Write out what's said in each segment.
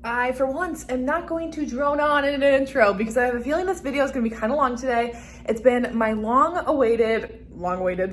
I, for once, am not going to drone on in an intro because I have a feeling this video is going to be kind of long today. It's been my long-awaited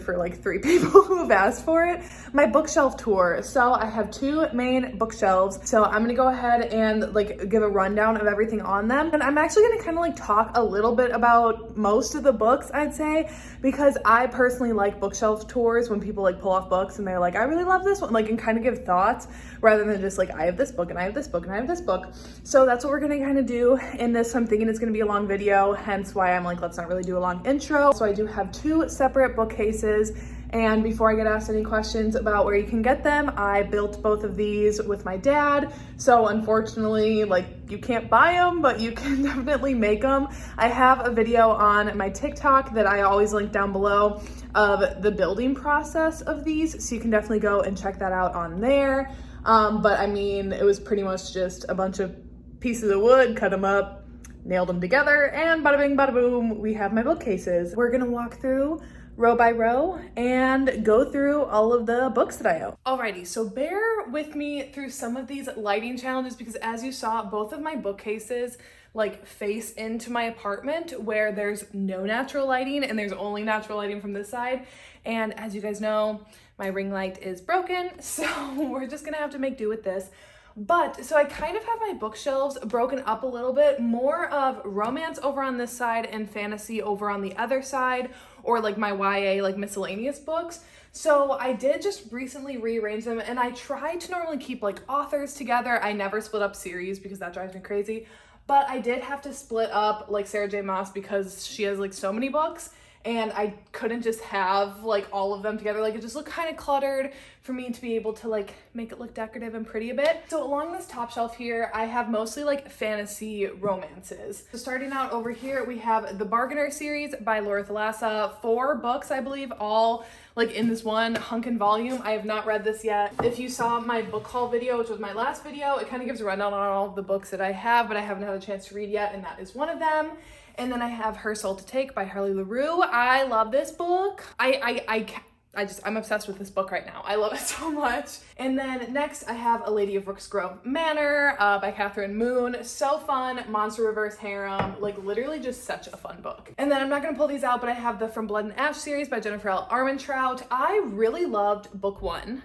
for like 3 people who have asked for it, my bookshelf tour. So I have 2 main bookshelves. So I'm gonna go ahead and like give a rundown of everything on them. And I'm actually gonna kind of like talk a little bit about most of the books, I'd say, because I personally like bookshelf tours when people like pull off books and they're like, I really love this one, like, and kind of give thoughts rather than just like, I have this book and I have this book and I have this book. So that's what we're gonna kind of do in this. I'm thinking it's gonna be a long video, hence why I'm like, let's not really do a long intro. So I do have 2 separate bookcases. And before I get asked any questions about where you can get them, I built both of these with my dad. So unfortunately, like, you can't buy them, but you can definitely make them. I have a video on my TikTok that I always link down below of the building process of these. So you can definitely go and check that out on there. But I mean, it was pretty much just a bunch of pieces of wood, cut them up, nailed them together, and bada bing, bada boom, we have my bookcases. We're gonna walk through row by row and go through all of the books that I own. Alrighty, so bear with me through some of these lighting challenges because as you saw, both of my bookcases like face into my apartment where there's no natural lighting and there's only natural lighting from this side. And as you guys know, my ring light is broken, so we're just gonna have to make do with this. But, so I kind of have my bookshelves broken up a little bit, more of romance over on this side and fantasy over on the other side, or like my YA, like miscellaneous books. So I did just recently rearrange them, and I try to normally keep like authors together. I never split up series because that drives me crazy, but I did have to split up like Sarah J. Maas because she has like so many books. And I couldn't just have like all of them together. Like it just looked kind of cluttered for me to be able to like make it look decorative and pretty a bit. So along this top shelf here, I have mostly like fantasy romances. So starting out over here, we have the Bargainer series by Laura Thalassa. 4 books, I believe, all like in this one hunkin' volume. I have not read this yet. If you saw my book haul video, which was my last video, it kind of gives a rundown on all of the books that I have, but I haven't had a chance to read yet, and that is one of them. And then I have Her Soul to Take by Harley LaRue. I love this book. I'm obsessed with this book right now. I love it so much. And then next I have A Lady of Rooks Grove Manor by Catherine Moon. So fun, monster reverse harem, like literally just such a fun book. And then I'm not gonna pull these out, but I have the From Blood and Ash series by Jennifer L. Armentrout. I really loved book 1.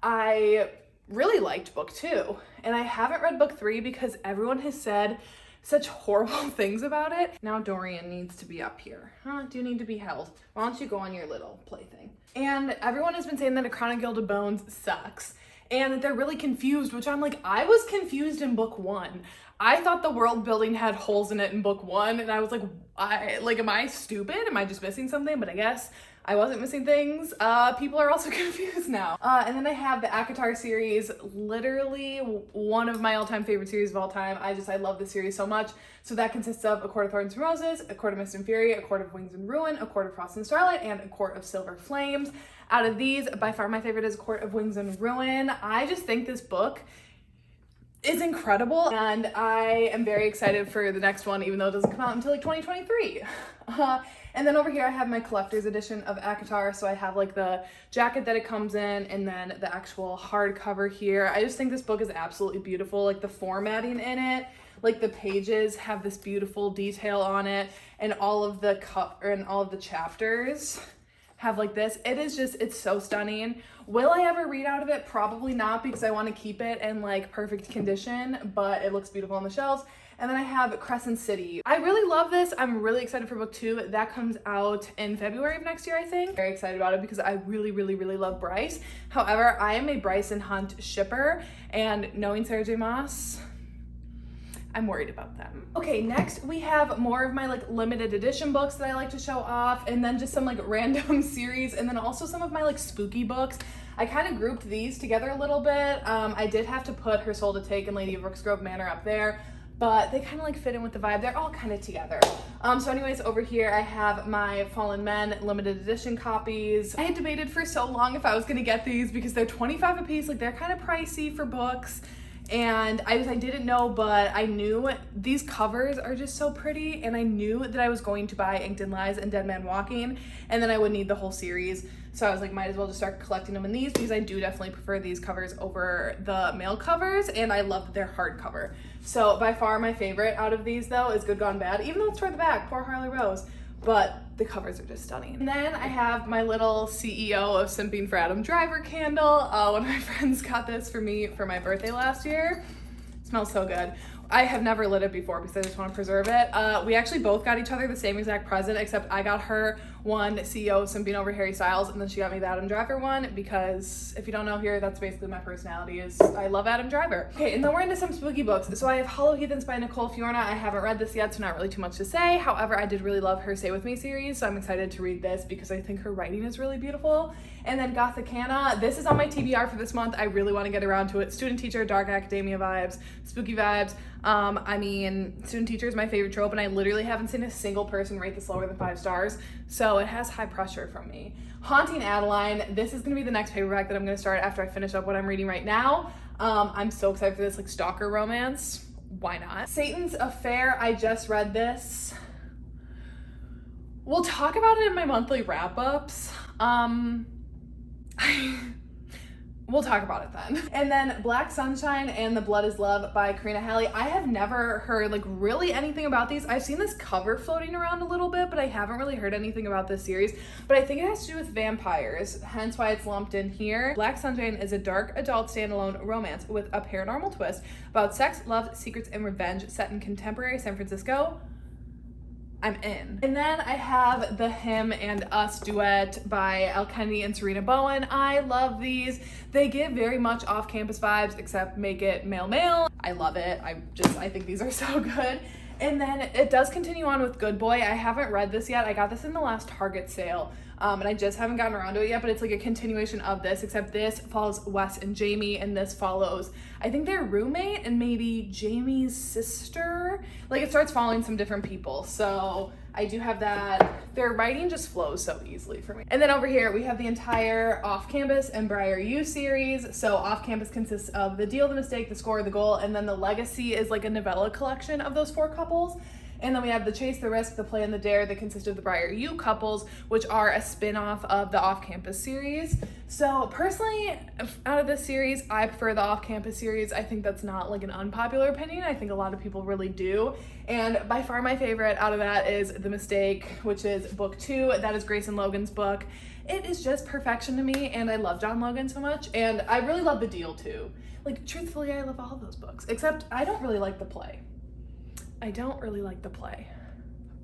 I really liked book 2. And I haven't read book 3 because everyone has said such horrible things about it. Now Dorian needs to be up here. Huh? Do you need to be held? Why don't you go on your little plaything? And everyone has been saying that A Crown of Gilded Bones sucks and that they're really confused, which I'm like, I was confused in book 1. I thought the world building had holes in it in book 1, and I was like, am I stupid? Am I just missing something? But I guess I wasn't missing things. People are also confused now. And then I have the ACOTAR series, literally one of my all-time favorite series of all time. I love this series so much. So that consists of A Court of Thorns and Roses, A Court of Mist and Fury, A Court of Wings and Ruin, A Court of Frost and Starlight, and A Court of Silver Flames. Out of these, by far my favorite is A Court of Wings and Ruin. I just think this book is incredible, and I am very excited for the next one, even though it doesn't come out until like 2023. And then over here I have my collector's edition of ACOTAR. So I have like the jacket that it comes in and then the actual hardcover here. I just think this book is absolutely beautiful. Like the formatting in it, like the pages have this beautiful detail on it, and all of the chapters have like this. It's so stunning. Will I ever read out of it? Probably not, because I want to keep it in like perfect condition, but it looks beautiful on the shelves. And then I have Crescent City. I really love this. I'm really excited for book 2. That comes out in February of next year, I think. Very excited about it because I really love Bryce. However, I am a Bryce and Hunt shipper, and knowing Sarah J. Maas, I'm worried about them. Okay, next we have more of my like limited edition books that I like to show off, and then just some like random series, and then also some of my like spooky books. I kind of grouped these together a little bit. I did have to put Her Soul to Take and Lady of Rooks Grove Manor up there, but they kind of like fit in with the vibe. They're all kind of together. So anyways, over here I have my Fallen Men limited edition copies. I had debated for so long if I was gonna get these because they're $25 a piece. Like, they're kind of pricey for books. And I didn't know, but I knew these covers are just so pretty, and I knew that I was going to buy Inked in Lies and Dead Man Walking, and then I would need the whole series. So I was like, might as well just start collecting them in these, because I do definitely prefer these covers over the mail covers, and I love that they're hardcover. So by far my favorite out of these though is Good Gone Bad, even though it's toward the back, poor Harley Rose, but the covers are just stunning. And then I have my little CEO of Simping for Adam Driver candle. One of my friends got this for me for my birthday last year. It smells so good. I have never lit it before because I just want to preserve it. We actually both got each other the same exact present, except I got her one CEO of Simping over Harry Styles, and then she got me the Adam Driver one, because if you don't know here, that's basically my personality, is I love Adam Driver. Okay, and then we're into some spooky books. So I have Hollow Heathens by Nicole Fiorna. I haven't read this yet, so not really too much to say. However, I did really love her Stay With Me series, so I'm excited to read this because I think her writing is really beautiful. And then Gothicana, this is on my TBR for this month. I really want to get around to it. Student teacher, dark academia vibes, spooky vibes. I mean, student teacher is my favorite trope, and I literally haven't seen a single person rate this lower than 5 stars, so it has high pressure from me. Haunting Adeline, this is going to be the next paperback that I'm going to start after I finish up what I'm reading right now. I'm so excited for this, like, stalker romance. Why not? Satan's Affair, I just read this. We'll talk about it in my monthly wrap-ups. We'll talk about it then. And then Black Sunshine and The Blood is Love by Karina Halley. I have never heard like really anything about these. I've seen this cover floating around a little bit, but I haven't really heard anything about this series. But I think it has to do with vampires, hence why it's lumped in here. Black Sunshine is a dark adult standalone romance with a paranormal twist about sex, love, secrets, and revenge set in contemporary San Francisco. I'm in. And then I have The Him and Us duet by Elle Kennedy and Serena Bowen. I love these. They give very much off-campus vibes, except make it male. I love it. I think these are so good. And then it does continue on with Good Boy. I haven't read this yet. I got this in the last Target sale. And I just haven't gotten around to it yet, but it's like a continuation of this, except this follows Wes and Jamie, and this follows, I think, their roommate and maybe Jamie's sister. Like, it starts following some different people. So I do have that. Their writing just flows so easily for me. And then over here, we have the entire Off Campus and Briar U series. So Off Campus consists of The Deal, The Mistake, The Score, The Goal, and then The Legacy is like a novella collection of those 4 couples. And then we have The Chase, The Risk, The Play, and The Dare that consist of the Briar U couples, which are a spin-off of the Off-Campus series. So personally, out of this series, I prefer the Off-Campus series. I think that's not like an unpopular opinion. I think a lot of people really do. And by far my favorite out of that is The Mistake, which is book 2. That is Grayson Logan's book. It is just perfection to me, and I love John Logan so much. And I really love The Deal too. Like, truthfully, I love all of those books, except I don't really like the play. I don't really like the play,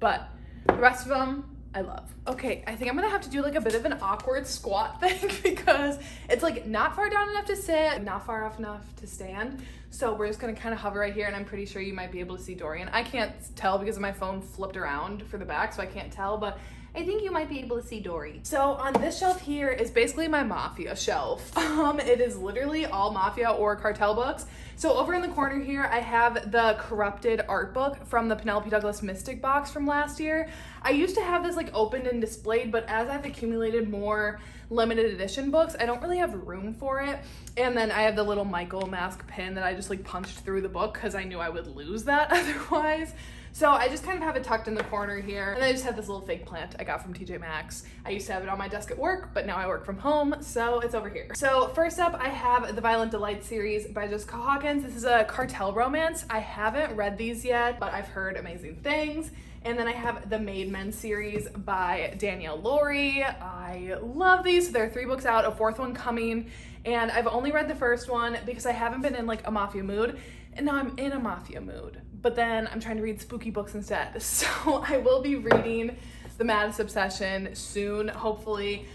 but the rest of them I love. Okay, I think I'm gonna have to do like a bit of an awkward squat thing because it's like not far down enough to sit, not far off enough to stand. So we're just gonna kind of hover right here, and I'm pretty sure you might be able to see Dorian. I can't tell because my phone flipped around for the back, so I can't tell, but I think you might be able to see Dory. So on this shelf here is basically my Mafia shelf. It is literally all Mafia or cartel books. So over in the corner here, I have the Corrupted art book from the Penelope Douglas Mystic box from last year. I used to have this like opened and displayed, but as I've accumulated more limited edition books, I don't really have room for it. And then I have the little Michael mask pin that I just like punched through the book because I knew I would lose that otherwise. So I just kind of have it tucked in the corner here. And I just have this little fake plant I got from TJ Maxx. I used to have it on my desk at work, but now I work from home, so it's over here. So first up, I have the Violent Delight series by Jessica Hawkins. This is a cartel romance. I haven't read these yet, but I've heard amazing things. And then I have the Made Men series by Danielle Laurie. I love these. There are 3 books out, a 4th one coming. And I've only read the first one because I haven't been in like a Mafia mood. And now I'm in a Mafia mood. But then I'm trying to read spooky books instead. So I will be reading The Maddest Obsession soon, hopefully.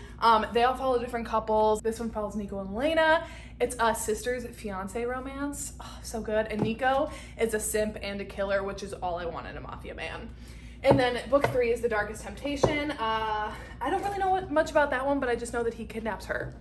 They all follow different couples. This one follows Nico and Elena. It's a sister's fiance romance. Oh, so good. And Nico is a simp and a killer, which is all I want in a Mafia man. And then book 3 is The Darkest Temptation. I don't really know much about that one, but I just know that he kidnaps her.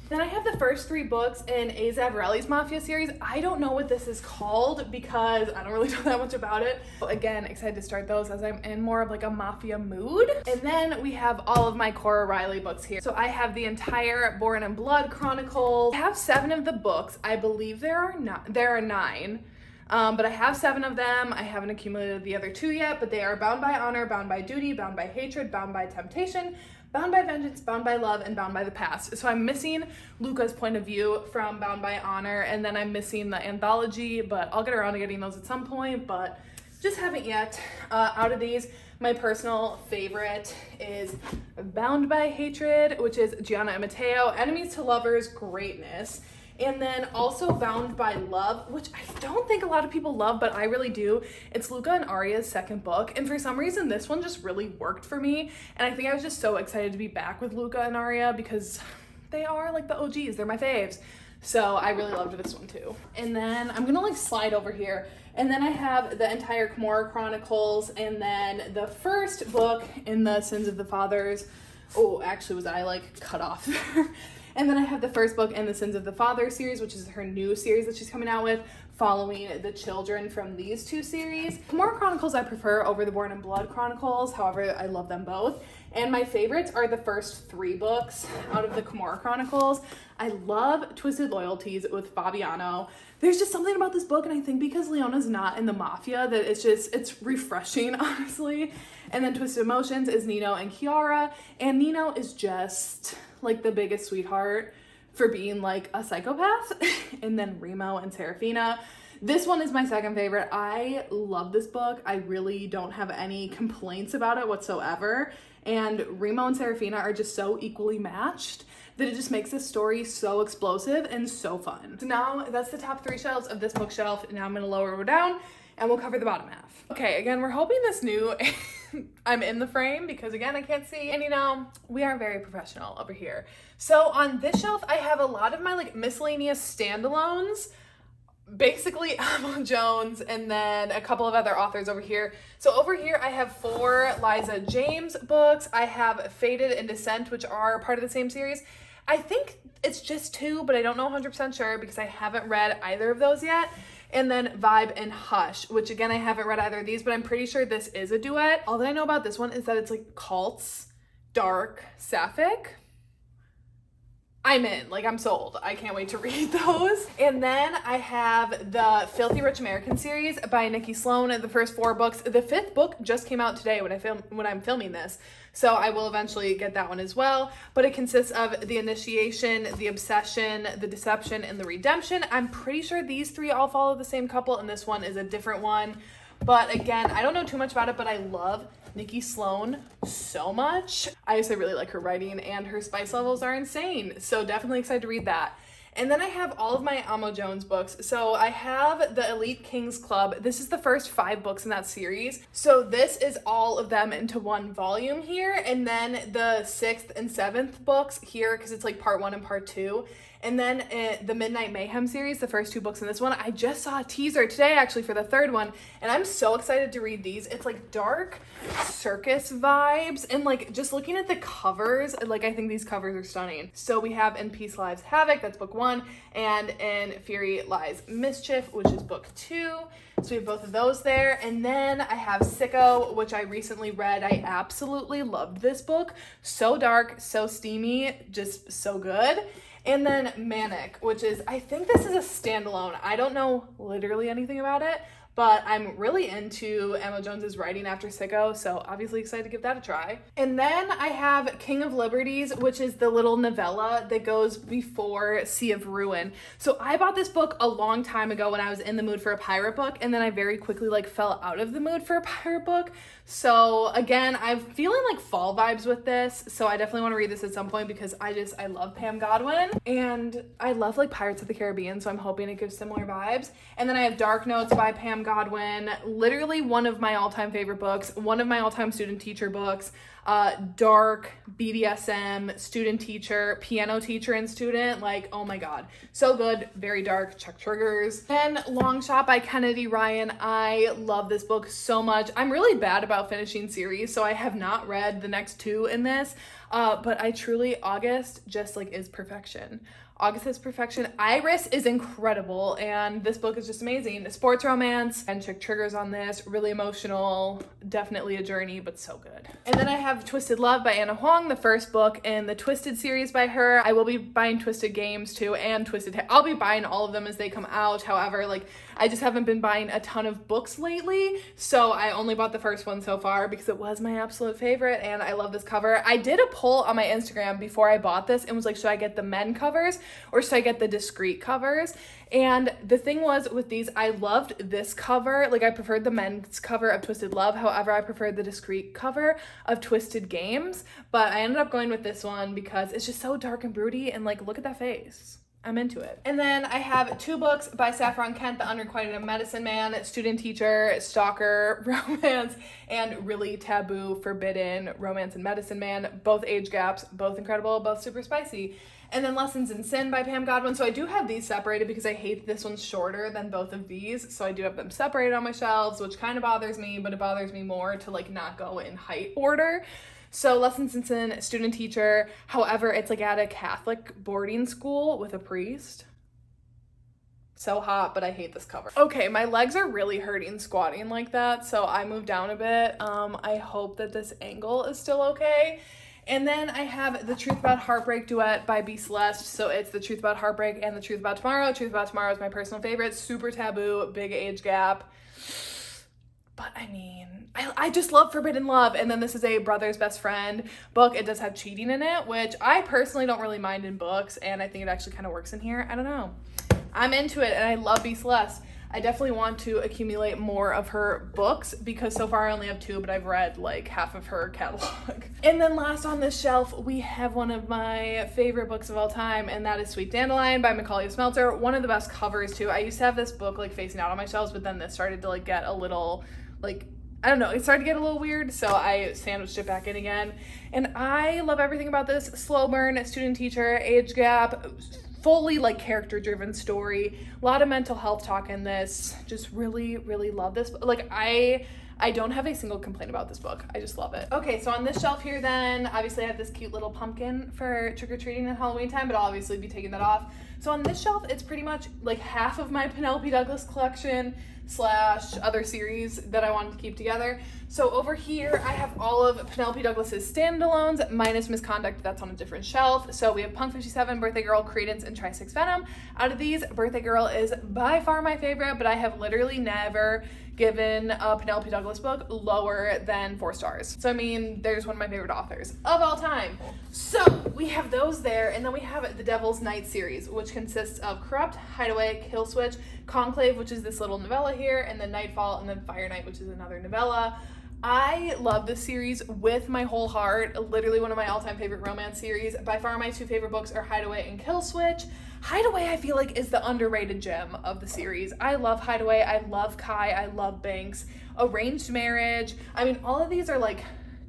Then I have the first 3 books in A. Zavarelli's Mafia series. I don't know what this is called because I don't really know that much about it. So again, excited to start those as I'm in more of like a Mafia mood. And then we have all of my Cora Riley books here. So I have the entire Born in Blood Chronicles. I have 7 of the books. I believe there are 9. But I have 7 of them. I haven't accumulated the other 2 yet, but they are Bound by Honor, Bound by Duty, Bound by Hatred, Bound by Temptation, Bound by Vengeance, Bound by Love, and Bound by the Past. So I'm missing Luca's point of view from Bound by Honor, and then I'm missing the anthology, but I'll get around to getting those at some point, but just haven't yet. Out of these, my personal favorite is Bound by Hatred, which is Gianna and Matteo, Enemies to Lovers, Greatness. And then also Bound by Love, which I don't think a lot of people love, but I really do. It's Luca and Arya's second book. And for some reason, this one just really worked for me. And I think I was just so excited to be back with Luca and Arya because they are like the OGs. They're my faves. So I really loved this one too. And then I'm gonna like slide over here. And then I have the entire Kimura Chronicles, and then the first book in the Sins of the Fathers. Oh, actually, was I like cut off there? And then I have the first book in the Sins of the Father series, which is her new series that she's coming out with, following the children from these 2 series. Kimura Chronicles I prefer over the Born in Blood Chronicles. However, I love them both. And my favorites are the first 3 books out of the Kimura Chronicles. I love Twisted Loyalties with Fabiano. There's just something about this book, and I think because Leona's not in the Mafia, that it's refreshing, honestly. And then Twisted Emotions is Nino and Chiara, and Nino is just like the biggest sweetheart for being like a psychopath. And then Remo and Serafina. This one is my second favorite. I love this book. I really don't have any complaints about it whatsoever. And Remo and Serafina are just so equally matched that it just makes this story so explosive and so fun. So now that's the top 3 shelves of this bookshelf. Now I'm gonna lower it down and we'll cover the bottom half. Okay, again, we're hoping this new, I'm in the frame because again, I can't see. And you know, we are very professional over here. So on this shelf, I have a lot of my like miscellaneous standalones, basically Emma Jones, and then a couple of other authors over here. So over here, I have 4 Liza James books. I have Fated and Descent, which are part of the same series. I think it's just 2, but I don't know 100% sure because I haven't read either of those yet. And then Vibe and Hush, which again, I haven't read either of these, but I'm pretty sure this is a duet. All that I know about this one is that it's like cults, dark, sapphic. I'm in, like I'm sold. I can't wait to read those. And then I have the Filthy Rich American series by Nikki Sloan, the first 4 books. The 5th book just came out today when I'm filming this. So I will eventually get that one as well. But it consists of The Initiation, The Obsession, The Deception, and The Redemption. I'm pretty sure these 3 all follow the same couple, and this one is a different one. But again, I don't know too much about it, but I love Nikki Sloan so much. I just really like her writing, and her spice levels are insane. So definitely excited to read that. And then I have all of my Amo Jones books. So I have the Elite Kings Club. This is the first 5 books in that series. So this is all of them into one volume here. And then the 6th and 7th books here, because it's like part 1 and part 2. And then the Midnight Mayhem series, the first 2 books in this one, I just saw a teaser today actually for the 3rd one, and I'm so excited to read these. It's like dark circus vibes, and like just looking at the covers, like I think these covers are stunning. So we have In Peace Lies Havoc, that's book 1, and In Fury Lies Mischief, which is book 2. So we have both of those there. And then I have Sicko, which I recently read. I absolutely loved this book. So dark, so steamy, just so good. And then Manic, which is, I think this is a standalone. I don't know literally anything about it, but I'm really into Emma Jones's writing after Sicko, so obviously excited to give that a try. And then I have King of Liberties, which is the little novella that goes before Sea of Ruin. So I bought this book a long time ago when I was in the mood for a pirate book, and then I very quickly like fell out of the mood for a pirate book. So again, I'm feeling like fall vibes with this, so I definitely want to read this at some point because I love Pam Godwin, and I love like Pirates of the Caribbean, so I'm hoping it gives similar vibes. And then I have Dark Notes by Pam Godwin, literally one of my all-time favorite books, one of my all-time student teacher books, dark, BDSM, student teacher, piano teacher and student, like, oh my God, so good, very dark, check triggers. And Long Shot by Kennedy Ryan, I love this book so much. I'm really bad about finishing series, so I have not read the next two in this, but I truly, August just like is perfection. August is perfection. Iris is incredible, and this book is just amazing. Sports romance and chick triggers on this, really emotional, definitely a journey, but so good. And then I have Twisted Love by Anna Huang, the first book in the Twisted series by her. I will be buying Twisted Games too, and I'll be buying all of them as they come out. However, like, I just haven't been buying a ton of books lately, so I only bought the first one so far because it was my absolute favorite, and I love this cover. I did a poll on my Instagram before I bought this and was like, should I get the men covers or should I get the discreet covers? And the thing was with these, I loved this cover. Like, I preferred the men's cover of Twisted Love. However, I preferred the discreet cover of Twisted Games, but I ended up going with this one because it's just so dark and broody, and like, look at that face. I'm into it. And then I have two books by Saffron Kent, The Unrequited Medicine Man, student teacher, stalker, romance, and really taboo, forbidden romance and medicine man. Both age gaps, both incredible, both super spicy. And then Lessons in Sin by Pam Godwin. So I do have these separated because I hate this one's shorter than both of these. So I do have them separated on my shelves, which kind of bothers me, but it bothers me more to like not go in height order. So Lessons in Sin, student teacher. However, it's like at a Catholic boarding school with a priest. So hot, but I hate this cover. Okay, my legs are really hurting squatting like that, so I moved down a bit. I hope that this angle is still okay. And then I have The Truth About Heartbreak duet by B. Celeste. So it's The Truth About Heartbreak and The Truth About Tomorrow. Truth About Tomorrow is my personal favorite. Super taboo, big age gap. But I mean, I just love forbidden love. And then this is a brother's best friend book. It does have cheating in it, which I personally don't really mind in books. And I think it actually kind of works in here. I don't know. I'm into it, and I love B. Celeste. I definitely want to accumulate more of her books because so far I only have two, but I've read like half of her catalog. And then last on this shelf, we have one of my favorite books of all time, and that is Sweet Dandelion by Macaulay Smelter. One of the best covers too. I used to have this book like facing out on my shelves, but then this started to like get a little like, I don't know, it started to get a little weird, so I sandwiched it back in again. And I love everything about this. Slow burn, student teacher, age gap, fully like character driven story, a lot of mental health talk in this. Just really, really love this. Like, I don't have a single complaint about this book. I just love it. Okay, so on this shelf here then, obviously I have this cute little pumpkin for trick-or-treating at Halloween time, but I'll obviously be taking that off. So on this shelf, it's pretty much like half of my Penelope Douglas collection / other series that I wanted to keep together. So over here, I have all of Penelope Douglas's standalones minus Misconduct. That's on a different shelf. So we have Punk 57, Birthday Girl, Credence, and Tri-Six Venom. Out of these, Birthday Girl is by far my favorite, but I have literally never given a Penelope Douglas book lower than 4 stars. So I mean, there's one of my favorite authors of all time. So we have those there, and then we have the Devil's Night series, which consists of Corrupt, Hideaway, Kill Switch, Conclave, which is this little novella here, and then Nightfall, and then Fire Night, which is another novella. I love this series with my whole heart. Literally one of my all-time favorite romance series. By far my 2 favorite books are Hideaway and Kill Switch. Hideaway, I feel like, is the underrated gem of the series. I love Hideaway. I love Kai. I love Banks. Arranged Marriage. I mean, all of these are like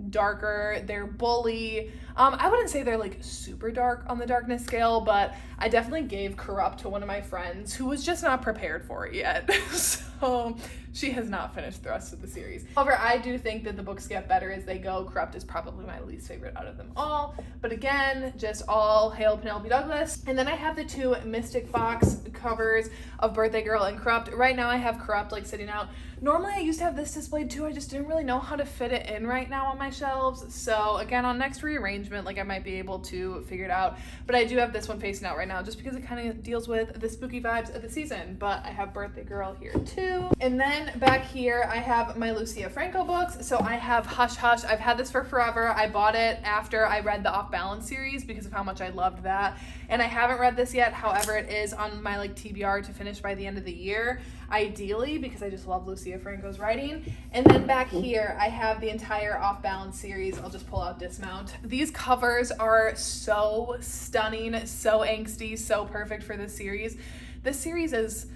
darker. They're bully. I wouldn't say they're like super dark on the darkness scale, but I definitely gave Corrupt to one of my friends who was just not prepared for it yet. So she has not finished the rest of the series. However, I do think that the books get better as they go. Corrupt is probably my least favorite out of them all. But again, just all hail Penelope Douglas. And then I have the 2 Mystic Box covers of Birthday Girl and Corrupt. Right now I have Corrupt like sitting out. Normally I used to have this displayed too. I just didn't really know how to fit it in right now on my shelves. So again, on next rearrangement, like I might be able to figure it out. But I do have this one facing out right now just because it kind of deals with the spooky vibes of the season. But I have Birthday Girl here too. And then back here, I have my Lucia Franco books. So I have Hush Hush. I've had this for forever. I bought it after I read the Off Balance series because of how much I loved that. And I haven't read this yet. However, it is on my like TBR to finish by the end of the year, ideally, because I just love Lucia Franco's writing. And then back here, I have the entire Off Balance series. I'll just pull out Dismount. These covers are so stunning, so angsty, so perfect for this series. This series is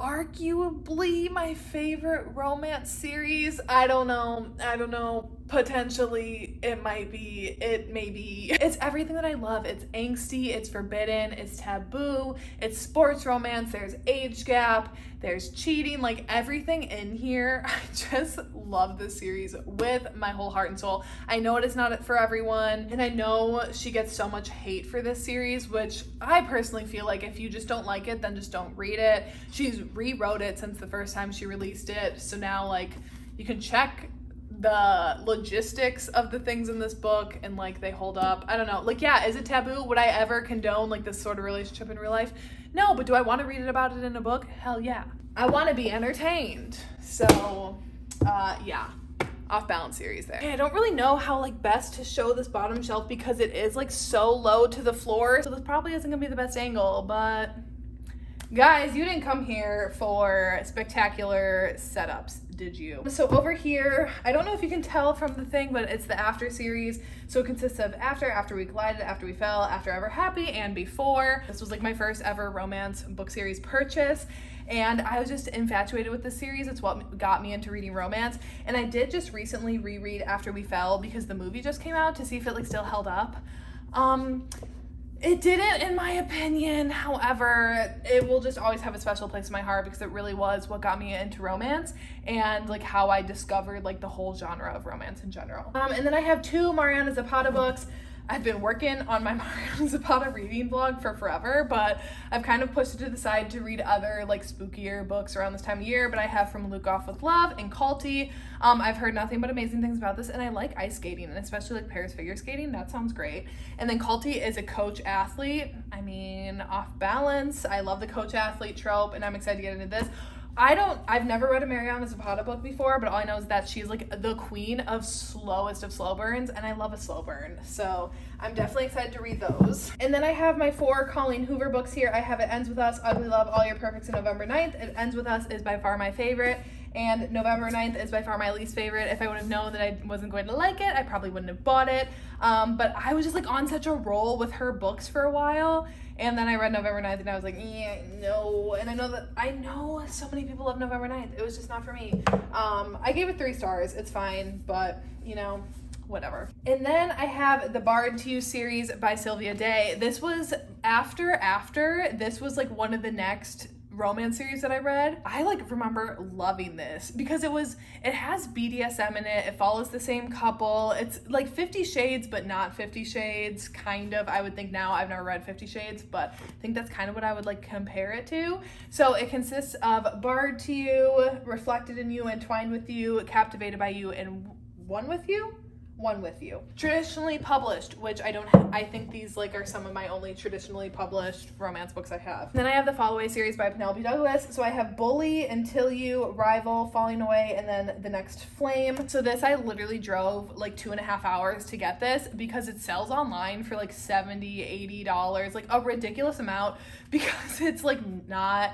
arguably my favorite romance series. I don't know. Potentially it might be, it may be. It's everything that I love. It's angsty, it's forbidden, it's taboo, it's sports romance, there's age gap, there's cheating, like everything in here. I just love this series with my whole heart and soul. I know it is not for everyone, and I know she gets so much hate for this series, which I personally feel like if you just don't like it, then just don't read it. She's rewrote it since the first time she released it, so now like you can check the logistics of the things in this book and like they hold up. I don't know, like, yeah, is it taboo? Would I ever condone like this sort of relationship in real life? No, but do I want to read it about it in a book? Hell yeah. I want to be entertained. So yeah, off balance series there. I don't really know how like best to show this bottom shelf because it is like so low to the floor, so this probably isn't gonna be the best angle, but guys, you didn't come here for spectacular setups, did you? So over here, I don't know if you can tell from the thing, but it's the After series. So it consists of After We Collided, After We Fell, After Ever Happy, and Before. This was like my first ever romance book series purchase, and I was just infatuated with this series. It's what got me into reading romance, and I did just recently reread After We Fell because the movie just came out to see if it like still held up. It didn't, in my opinion. However, it will just always have a special place in my heart because it really was what got me into romance and like how I discovered like the whole genre of romance in general. And then I have 2 Mariana Zapata books. I've been working on my Mariana Zapata reading blog for forever, but I've kind of pushed it to the side to read other like spookier books around this time of year. But I have From Luke Off with Love and Culty. I've heard nothing but amazing things about this, and I like ice skating, and especially like Paris figure skating. That sounds great. And then Culty is a coach athlete. I mean, off balance. I love the coach athlete trope, and I'm excited to get into this. I've never read a Mariana Zapata book before, but all I know is that she's like the queen of slowest of slow burns, and I love a slow burn, so I'm definitely excited to read those. And then I have my 4 Colleen Hoover books here. I have It Ends With Us, Ugly Love, All Your Perfects, and November 9th. It Ends With Us is by far my favorite, and November 9th is by far my least favorite. If I would have known that I wasn't going to like it, I probably wouldn't have bought it, but I was just like on such a roll with her books for a while. And then I read November 9th and I was like, yeah, no. And I know so many people love November 9th. It was just not for me. I gave it 3 stars. It's fine, but you know, whatever. And then I have the Bard to You series by Sylvia Day. This was after. This was like one of the next romance series that I read. I like remember loving this because it has BDSM in it. It follows the same couple. It's like 50 Shades but not 50 Shades, kind of. I would think now. I've never read 50 Shades, but I think that's kind of what I would like compare it to. So it consists of Bard to You, Reflected in You, Entwined with You, Captivated by You, and One with You. Traditionally published, which I think these like are some of my only traditionally published romance books I have. Then I have the Fall Away series by Penelope Douglas. So I have Bully, Until You, Rival, Falling Away, and then The Next Flame. So this I literally drove like 2.5 hours to get this because it sells online for like $70, $80, like a ridiculous amount because it's like not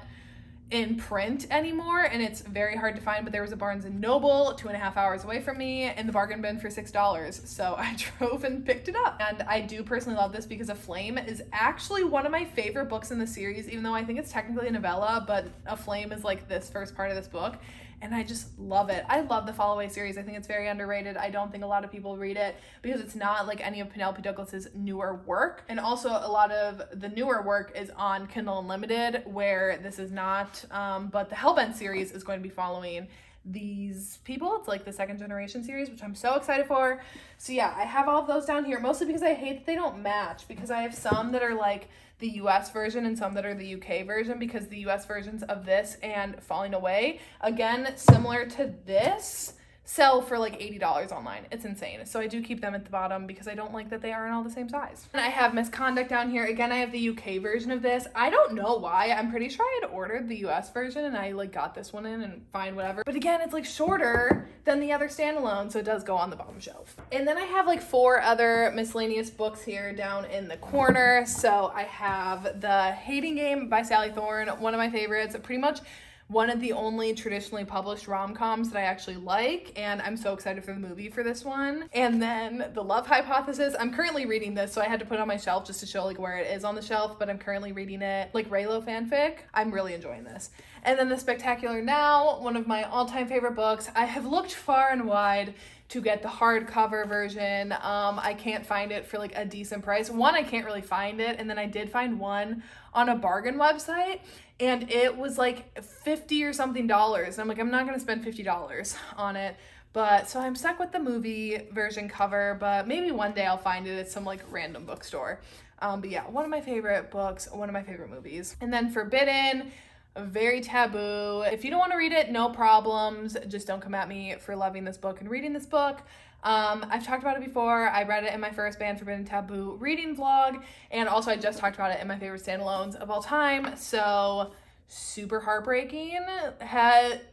in print anymore and it's very hard to find. But there was a Barnes and Noble 2.5 hours away from me in the bargain bin for $6, so I drove and picked it up. And I do personally love this because A Flame is actually one of my favorite books in the series, even though I think it's technically a novella, but A Flame is like this first part of this book, and I just love it. I love the Fall Away series. I think it's very underrated. I don't think a lot of people read it because it's not like any of Penelope Douglas's newer work. And also a lot of the newer work is on Kindle Unlimited, where this is not. But the Hellbent series is going to be following these people. It's like the 2nd generation series, which I'm so excited for. So yeah, I have all of those down here, mostly because I hate that they don't match, because I have some that are like the US version and some that are the UK version, because the US versions of this and Falling Away, again, similar to this, sell for like $80 online. It's insane. So I do keep them at the bottom because I don't like that they aren't all the same size. And I have Misconduct down here. Again, I have the UK version of this. I don't know why. I'm pretty sure I had ordered the US version and I like got this one in and fine, whatever. But again, it's like shorter than the other standalone, so it does go on the bottom shelf. And then I have like 4 other miscellaneous books here down in the corner. So I have The Hating Game by Sally Thorne, one of my favorites. Pretty much one of the only traditionally published rom-coms that I actually like, and I'm so excited for the movie for this one. And then The Love Hypothesis. I'm currently reading this, so I had to put it on my shelf just to show like where it is on the shelf, but I'm currently reading it like Raylo fanfic. I'm really enjoying this. And then The Spectacular Now, one of my all-time favorite books. I have looked far and wide to get the hardcover version. I can't find it for like a decent price. One, I can't really find it, and then I did find one on a bargain website, and it was like $50 or something. And I'm like, I'm not gonna spend $50 on it. But so I'm stuck with the movie version cover, but maybe one day I'll find it at some like random bookstore. But yeah, one of my favorite books, one of my favorite movies. And then Forbidden, very taboo. If you don't want to read it, no problems. Just don't come at me for loving this book and reading this book. I've talked about it before. I read it in my first Banned Forbidden Taboo reading vlog, and also I just talked about it in my favorite standalones of all time. So super heartbreaking.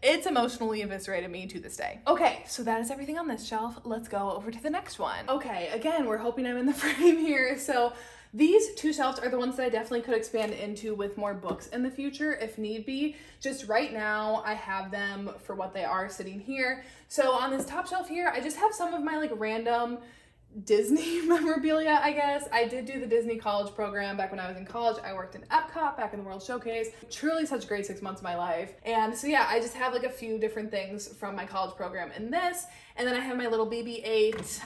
It's emotionally eviscerated me to this day. Okay, so that is everything on this shelf. Let's go over to the next one. Okay, again, we're hoping I'm in the frame here. So these two shelves are the ones that I definitely could expand into with more books in the future if need be. Just right now, I have them for what they are sitting here. So on this top shelf here, I just have some of my like random Disney memorabilia, I guess. I did do the Disney college program back when I was in college. I worked in Epcot back in the World Showcase. Truly such a great 6 months of my life. And so yeah, I just have like a few different things from my college program in this. And then I have my little BB-8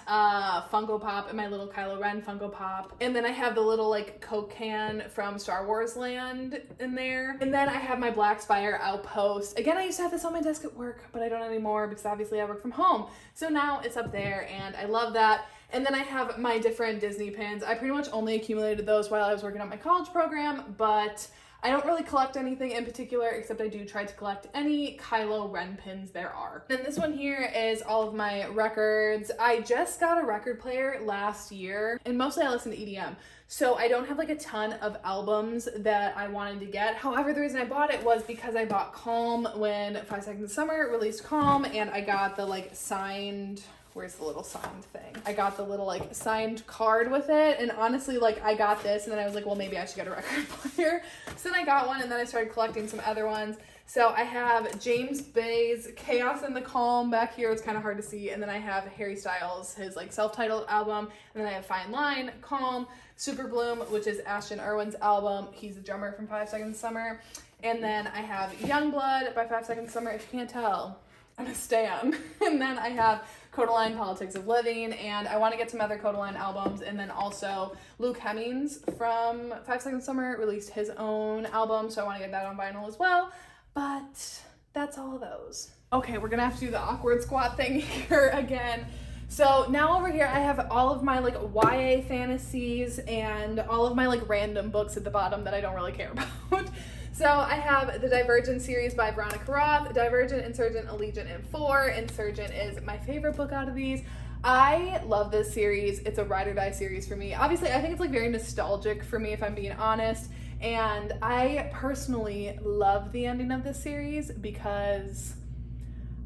Funko Pop and my little Kylo Ren Funko Pop. And then I have the little like Coke can from Star Wars Land in there. And then I have my Black Spire Outpost. Again, I used to have this on my desk at work, but I don't anymore because obviously I work from home. So now it's up there and I love that. And then I have my different Disney pins. I pretty much only accumulated those while I was working on my college program, but I don't really collect anything in particular, except I do try to collect any Kylo Ren pins there are. Then this one here is all of my records. I just got a record player last year, and mostly I listen to EDM. So I don't have like a ton of albums that I wanted to get. However, the reason I bought it was because I bought Calm when 5 Seconds of Summer released Calm, and I got the like signed, where's the little signed thing? I got the little like signed card with it, and honestly like I got this and then I was like, well, maybe I should get a record player. So then I got one and then I started collecting some other ones. So I have James Bay's Chaos in the Calm back here. It's kind of hard to see. And then I have Harry Styles, his like self-titled album. And then I have Fine Line, Calm, Super Bloom, which is Ashton Irwin's album. He's the drummer from 5 Seconds of Summer. And then I have Youngblood by 5 Seconds of Summer. If you can't tell, I'm a stan. And then I have Codaline, Politics of Living, and I want to get some other Codaline albums. And then also Luke Hemmings from 5 Seconds of Summer released his own album, so I want to get that on vinyl as well. But that's all of those. Okay, we're gonna have to do the awkward squat thing here again. So now over here I have all of my like YA fantasies and all of my like random books at the bottom that I don't really care about. So I have the Divergent series by Veronica Roth, Divergent, Insurgent, Allegiant, and 4. Insurgent is my favorite book out of these. I love this series. It's a ride or die series for me. Obviously, I think it's like very nostalgic for me if I'm being honest. And I personally love the ending of this series because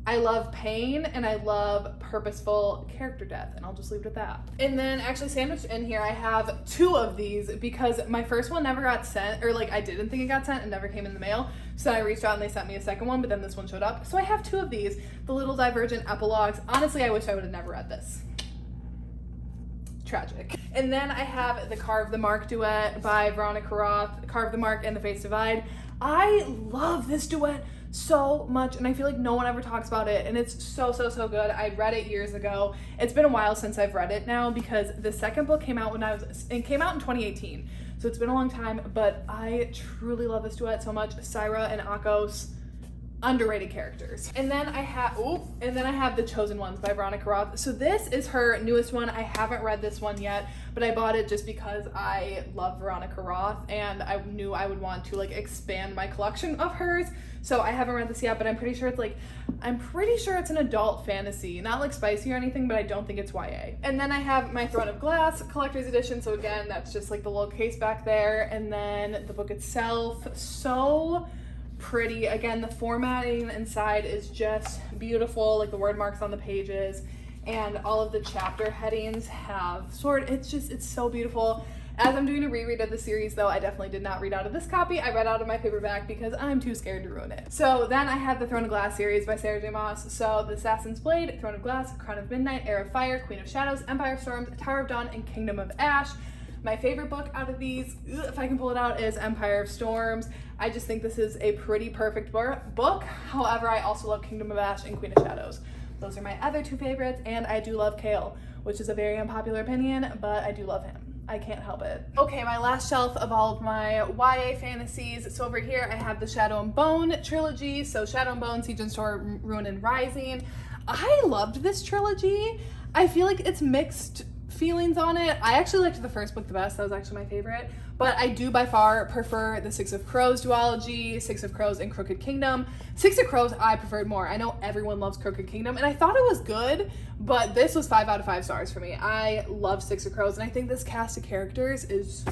I love pain and I love purposeful character death, and I'll just leave it at that. And then actually sandwiched in here, I have 2 of these because my first one never got sent, or like I didn't think it got sent and never came in the mail. So I reached out and they sent me a second one, but then this one showed up. So I have 2 of these, the little Divergent epilogues. Honestly, I wish I would have never read this. Tragic. And then I have the Carve the Mark duet by Veronica Roth, Carve the Mark and the Face Divide. I love this duet so much, and I feel like no one ever talks about it, and it's so good. I read it years ago. It's been a while since I've read it now because the second book came out it came out in 2018, so it's been a long time, but I truly love this duet so much. Syra and Akos, underrated characters. And then I have The Chosen Ones by Veronica Roth. So this is her newest one. I haven't read this one yet, but I bought it just because I love Veronica Roth and I knew I would want to like expand my collection of hers. So I haven't read this yet, but I'm pretty sure it's an adult fantasy, not like spicy or anything, but I don't think it's YA. And then I have my Throne of Glass collector's edition. So again, that's just like the little case back there. And then the book itself, so pretty. Again, the formatting inside is just beautiful, like the word marks on the pages, and all of the chapter headings have it's so beautiful. As I'm doing a reread of the series though, I definitely did not read out of this copy. I read out of my paperback because I'm too scared to ruin it. So then I had the Throne of Glass series by Sarah J. Maas. So the Assassin's Blade, Throne of Glass, Crown of Midnight, Heir of Fire, Queen of Shadows, Empire of Storms, Tower of Dawn, and Kingdom of Ash. My favorite book out of these, if I can pull it out, is Empire of Storms. I just think this is a pretty perfect book. However, I also love Kingdom of Ash and Queen of Shadows. Those are my other two favorites, and I do love Kale, which is a very unpopular opinion, but I do love him. I can't help it. Okay, my last shelf of all of my YA fantasies. So over here, I have the Shadow and Bone trilogy. So Shadow and Bone, Siege and Storm, Ruin and Rising. I loved this trilogy. I feel like it's mixed feelings on it. I actually liked the first book the best. That was actually my favorite. But I do by far prefer the Six of Crows duology, Six of Crows and Crooked Kingdom. Six of Crows I preferred more. I know everyone loves Crooked Kingdom, and I thought it was good, but this was 5 out of 5 stars for me. I love Six of Crows, and I think this cast of characters is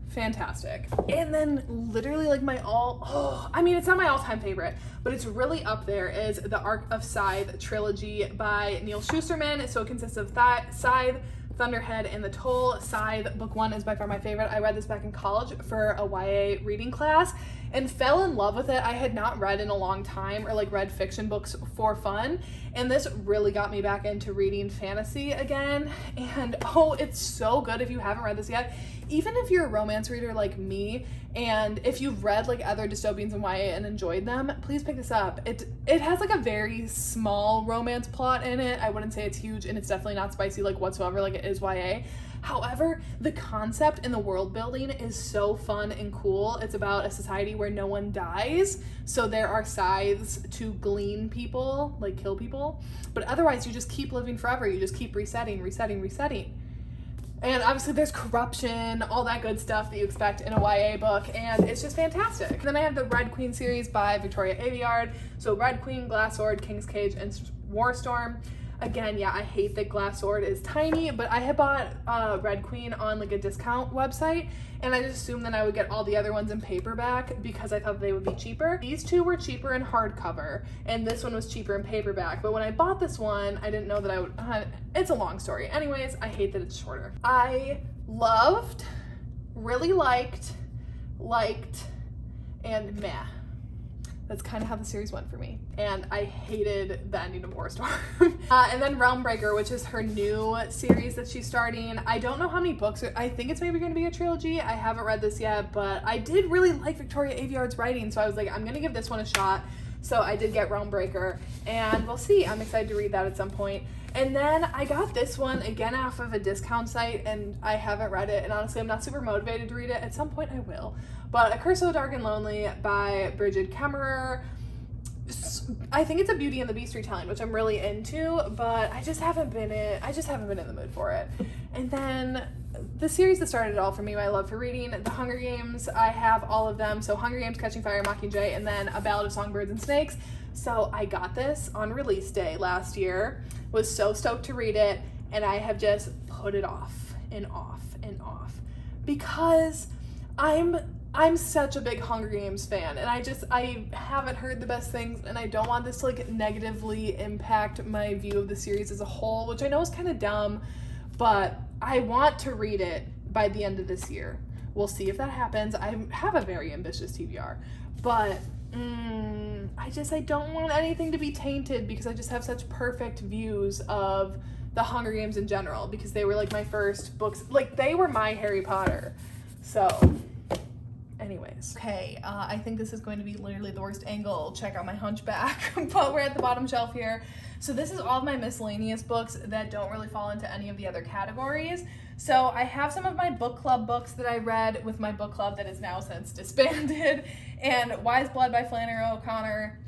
fantastic. And then literally like I mean, it's not my all-time favorite, but it's really up there, is the Arc of Scythe trilogy by Neil Shusterman. So it consists of Scythe, Thunderhead, and The Toll. Scythe, book 1 is by far my favorite. I read this back in college for a YA reading class and fell in love with it. I had not read in a long time, or like read fiction books for fun, and this really got me back into reading fantasy again. And oh, it's so good. If you haven't read this yet, even if you're a romance reader like me, and if you've read like other dystopians in YA and enjoyed them, please pick this up. It has like a very small romance plot in it. I wouldn't say it's huge, and it's definitely not spicy like whatsoever like it is YA. However, the concept and the world building is so fun and cool. It's about a society where no one dies, so there are scythes to glean people, like kill people, but otherwise you just keep living forever. You just keep resetting. And obviously there's corruption, all that good stuff that you expect in a YA book, and it's just fantastic. Then I have the Red Queen series by Victoria Aveyard. So Red Queen, Glass Sword, King's Cage, and Warstorm. Again, yeah, I hate that Glass Sword is tiny, but I had bought Red Queen on like a discount website, and I just assumed that I would get all the other ones in paperback because I thought they would be cheaper. These two were cheaper in hardcover, and this one was cheaper in paperback. But when I bought this one, I didn't know that I would, it's a long story. Anyways, I hate that it's shorter. I loved, really liked, and meh. That's kind of how the series went for me. And I hated the ending of Warstorm. And then Realmbreaker, which is her new series that she's starting. I don't know how many books, I think it's maybe going to be a trilogy. I haven't read this yet, but I did really like Victoria Aveyard's writing, so I was like, I'm going to give this one a shot. So I did get Realmbreaker, and we'll see. I'm excited to read that at some point. And then I got this one again off of a discount site, and I haven't read it, and honestly I'm not super motivated to read it. At some point I will. But A Curse of the Dark and Lonely by Bridget Kemmerer. I think it's a Beauty and the Beast retelling, which I'm really into, but I just haven't been in the mood for it. And then the series that started it all for me, my love for reading, The Hunger Games. I have all of them. So Hunger Games, Catching Fire, Mockingjay, and then A Ballad of Songbirds and Snakes. So I got this on release day last year, was so stoked to read it, and I have just put it off and off and off because I'm such a big Hunger Games fan, and I haven't heard the best things, and I don't want this to like negatively impact my view of the series as a whole, which I know is kind of dumb, but I want to read it by the end of this year. We'll see if that happens. I have a very ambitious TBR, but I don't want anything to be tainted because I just have such perfect views of the Hunger Games in general, because they were like my first books, like they were my Harry Potter. So anyways, okay, I think this is going to be literally the worst angle. Check out my hunchback, but we're at the bottom shelf here. So this is all of my miscellaneous books that don't really fall into any of the other categories. So I have some of my book club books that I read with my book club that is now since disbanded, and Wise Blood by Flannery O'Connor.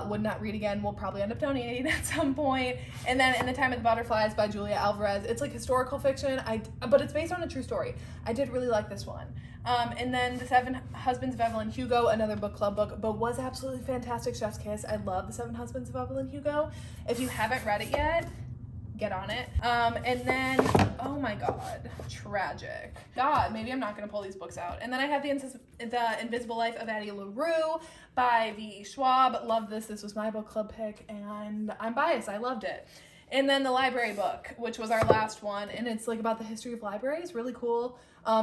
Would not read again. We'll probably end up donating at some point. And then In the Time of the Butterflies by Julia Alvarez. It's like historical fiction, but it's based on a true story. I did really like this one. And then The Seven Husbands of Evelyn Hugo, another book club book, but was absolutely fantastic. Chef's Kiss. I love The Seven Husbands of Evelyn Hugo. If you haven't read it yet, get on it. And then, oh my God, tragic. God, maybe I'm not gonna pull these books out. And then I have The Invisible Life of Addie LaRue by V.E. Schwab. Love this. This was my book club pick, and I'm biased. I loved it. And then the library book, which was our last one, and it's like about the history of libraries, really cool.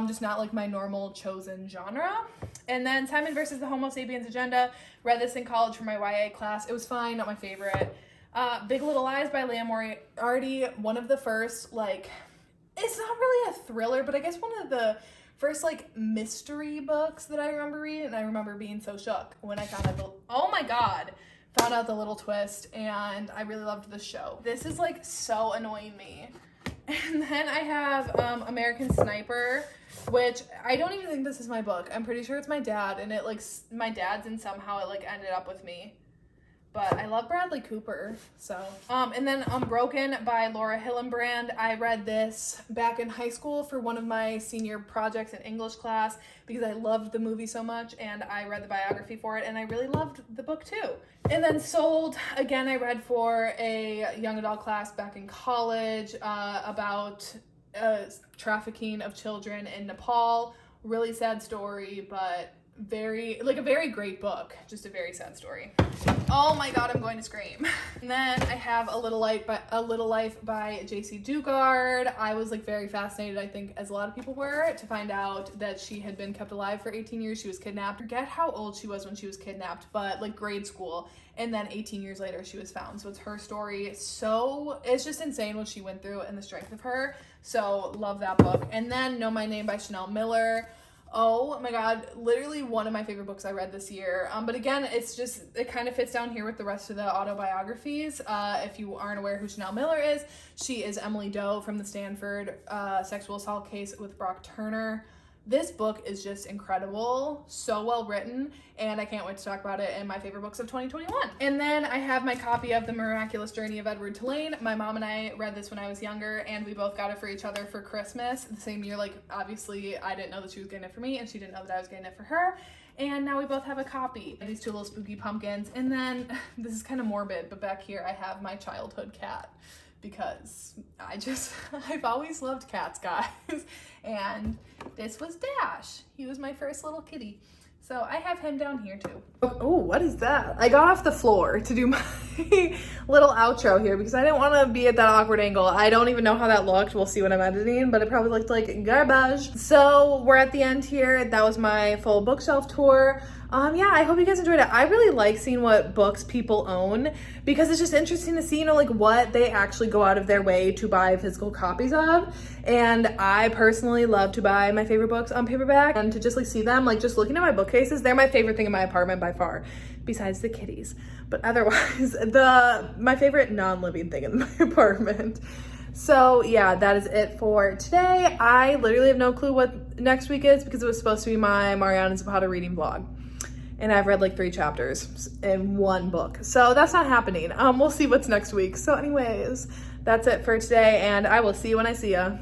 Just not like my normal chosen genre. And then Simon versus the Homo Sapiens Agenda. Read this in college for my YA class. It was fine, not my favorite. Big Little Lies by Leah Moriarty, one of the first, like, it's not really a thriller, but I guess one of the first, like, mystery books that I remember reading, and I remember being so shook when I found out oh my god, found out the little twist, and I really loved the show. This is, like, so annoying me. And then I have American Sniper, which I don't even think this is my book. I'm pretty sure it's my dad, and it, like, my dad's, and somehow it, like, ended up with me. But I love Bradley Cooper, so. And then Unbroken by Laura Hillenbrand. I read this back in high school for one of my senior projects in English class because I loved the movie so much, and I read the biography for it, and I really loved the book too. And then Sold, again, I read for a young adult class back in college about trafficking of children in Nepal. Really sad story, but a very great book, just a very sad story. Oh my god, I'm going to scream. And then I have A Little Life by J.C. Dugard. I was like very fascinated, I think as a lot of people were, to find out that she had been kept alive for 18 years. She was kidnapped. I forget how old she was when she was kidnapped, but like grade school. And then 18 years later she was found. So it's her story. So it's just insane what she went through and the strength of her. So love that book. And then Know My Name by Chanel Miller. Oh my god, literally one of my favorite books I read this year. But again, it kind of fits down here with the rest of the autobiographies. If you aren't aware who Chanel Miller is, she is Emily Doe from the Stanford sexual assault case with Brock Turner. This book is just incredible, so well written, and I can't wait to talk about it in my favorite books of 2021. And then I have my copy of The Miraculous Journey of Edward Tulane. My mom and I read this when I was younger, and we both got it for each other for Christmas the same year. Like, obviously, I didn't know that she was getting it for me, and she didn't know that I was getting it for her. And now we both have a copy. These two little spooky pumpkins. And then, this is kind of morbid, but back here I have my childhood cat, because I've always loved cats, guys. And this was Dash. He was my first little kitty. So I have him down here too. Oh, what is that? I got off the floor to do my little outro here because I didn't want to be at that awkward angle. I don't even know how that looked. We'll see when I'm editing, but it probably looked like garbage. So we're at the end here. That was my full bookshelf tour. Yeah, I hope you guys enjoyed it. I really like seeing what books people own because it's just interesting to see, you know, like what they actually go out of their way to buy physical copies of. And I personally love to buy my favorite books on paperback and to just like see them, like just looking at my bookcases. They're my favorite thing in my apartment by far, besides the kitties. But otherwise, my favorite non-living thing in my apartment. So yeah, that is it for today. I literally have no clue what next week is because it was supposed to be my Mariana Zapata reading vlog. And I've read like 3 chapters in one book. So that's not happening. We'll see what's next week. So anyways, that's it for today, and I will see you when I see ya.